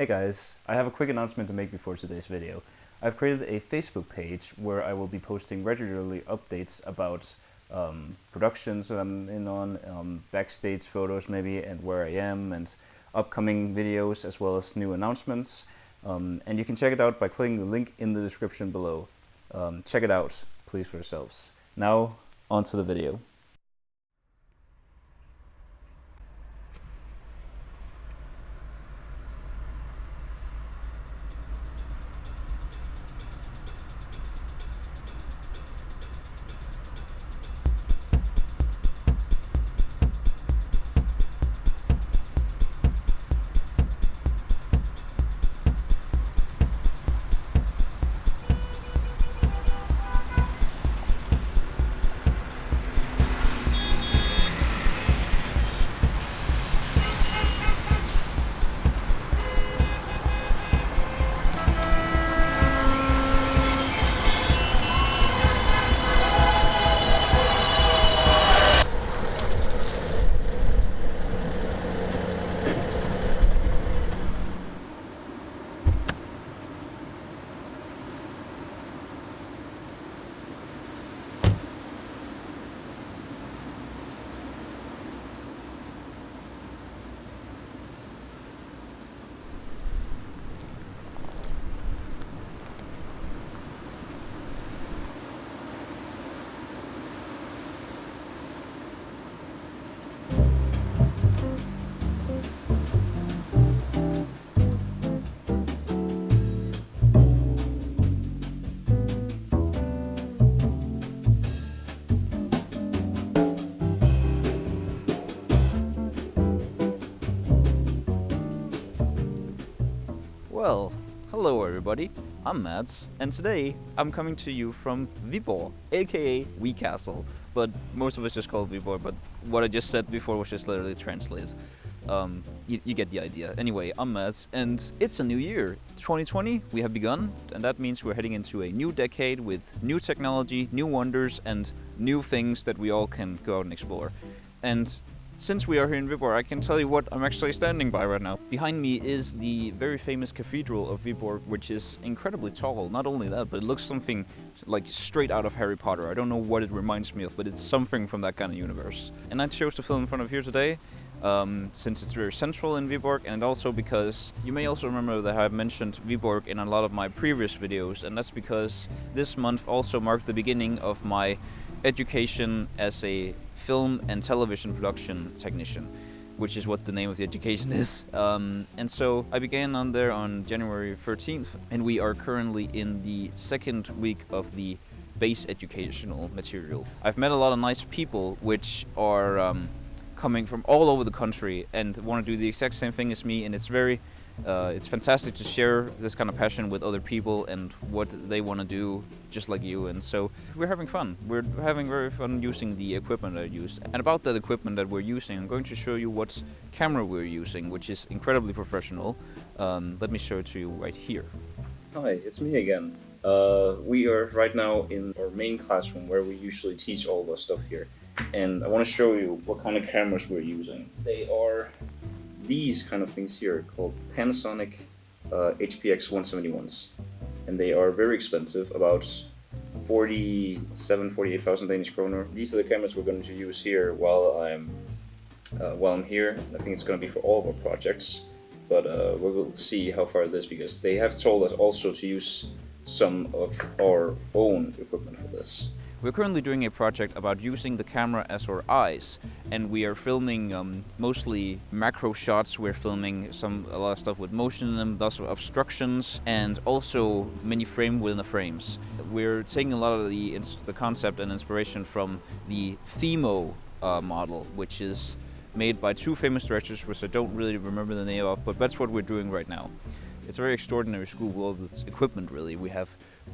Hey guys, I have a quick announcement to make before today's video. I've created a Facebook page where I will be posting regularly updates about productions that I'm in on, backstage photos maybe, and where I am, and upcoming videos, as well as new announcements. And you can check it out by clicking the link in the description below. Check it out, please, for yourselves. Now, on to the video. Well, hello everybody, I'm Mads, and today I'm coming to you from Viborg, aka Wee Castle, but most of us just call it Viborg, but what I just said before was just literally translated. You get the idea. Anyway, I'm Mads, and it's a new year. 2020, we have begun, and that means we're heading into a new decade with new technology, new wonders, and new things that we all can go out and explore. And since we are here in Viborg, I can tell you what I'm actually standing by right now. Behind me is the very famous Cathedral of Viborg, which is incredibly tall. Not only that, but it looks something like straight out of Harry Potter. I don't know what it reminds me of, but it's something from that kind of universe. And I chose to film in front of here today, since it's very central in Viborg, and also because you may also remember that I've mentioned Viborg in a lot of my previous videos, and that's because this month also marked the beginning of my education as a film and television production technician, which is what the name of the education is. And so I began on there on January 13th, and we are currently in the second week of the base educational material. I've met a lot of nice people which are coming from all over the country and want to do the exact same thing as me, and it's fantastic to share this kind of passion with other people and what they want to do just like you. And so we're having fun. We're having very fun using the equipment I use. And about that equipment that we're using, I'm going to show you what camera we're using, which is incredibly professional. Let me show it to you right here. Hi, it's me again. We are right now in our main classroom where we usually teach all of our stuff here. And I want to show you what kind of cameras we're using. They are these kind of things here called Panasonic HPX 171s. And they are very expensive, about 48,000 Danish kroner. These are the cameras we're going to use here while I'm here. I think it's going to be for all of our projects, but we will see how far it is, because they have told us also to use some of our own equipment for this. We're currently doing a project about using the camera as our eyes, and we are filming mostly macro shots. We're filming a lot of stuff with motion in them, thus obstructions, and also many frame within the frames. We're taking a lot of the concept and inspiration from the FEMO model, which is made by two famous directors, which I don't really remember the name of, but that's what we're doing right now. It's a very extraordinary school with all this equipment, really. We have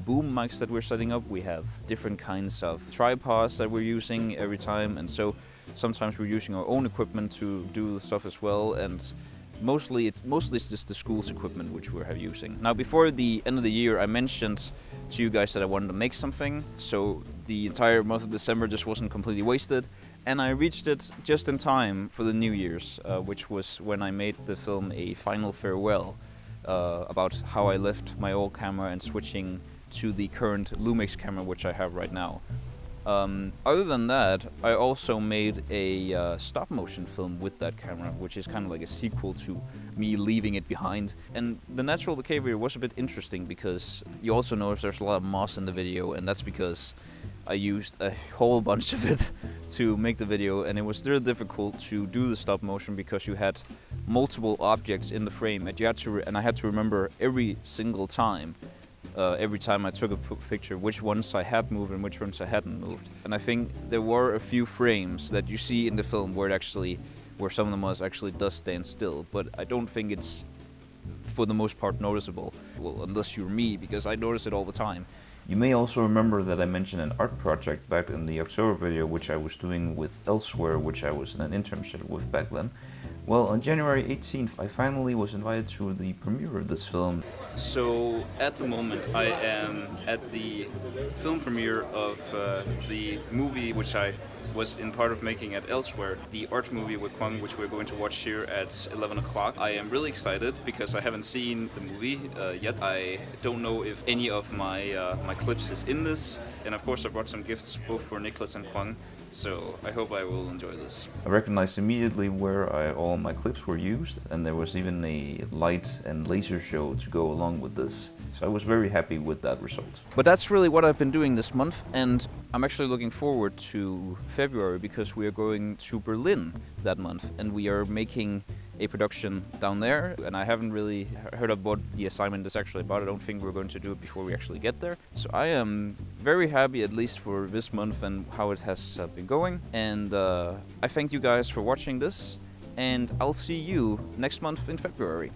boom mics that we're setting up, we have different kinds of tripods that we're using every time, and so sometimes we're using our own equipment to do stuff as well, and mostly it's just the school's equipment which we're using. Now, before the end of the year, I mentioned to you guys that I wanted to make something, so the entire month of December just wasn't completely wasted, and I reached it just in time for the New Year's, which was when I made the film A Final Farewell. about how I left my old camera and switching to the current Lumix camera, which I have right now. Other than that, I also made a stop motion film with that camera, which is kind of like a sequel to me leaving it behind. And the natural decay video was a bit interesting because you also notice there's a lot of moss in the video, and that's because I used a whole bunch of it to make the video, and it was still difficult to do the stop motion because you had multiple objects in the frame, and you had to and I had to remember every single time. Every time I took a picture, which ones I had moved and which ones I hadn't moved. And I think there were a few frames that you see in the film where some of the moss actually does stand still, but I don't think it's for the most part noticeable. Well, unless you're me, because I notice it all the time. You may also remember that I mentioned an art project back in the October video, which I was doing with Elsewhere, which I was in an internship with back then. Well, on January 18th, I finally was invited to the premiere of this film. So, at the moment, I am at the film premiere of the movie which I was in part of making at Elsewhere, the art movie with Kwang, which we're going to watch here at 11 o'clock. I am really excited because I haven't seen the movie yet. I don't know if any of my clips is in this, and of course I brought some gifts both for Niklas and Kwang. So I hope I will enjoy this. I recognized immediately where all my clips were used, and there was even a light and laser show to go along with this. So I was very happy with that result. But that's really what I've been doing this month, and I'm actually looking forward to February because we are going to Berlin that month, and we are making a production down there, and I haven't really heard of what the assignment is actually about. I don't think we're going to do it before we actually get there. So I am very happy, at least for this month and how it has been going. And I thank you guys for watching this, and I'll see you next month in February.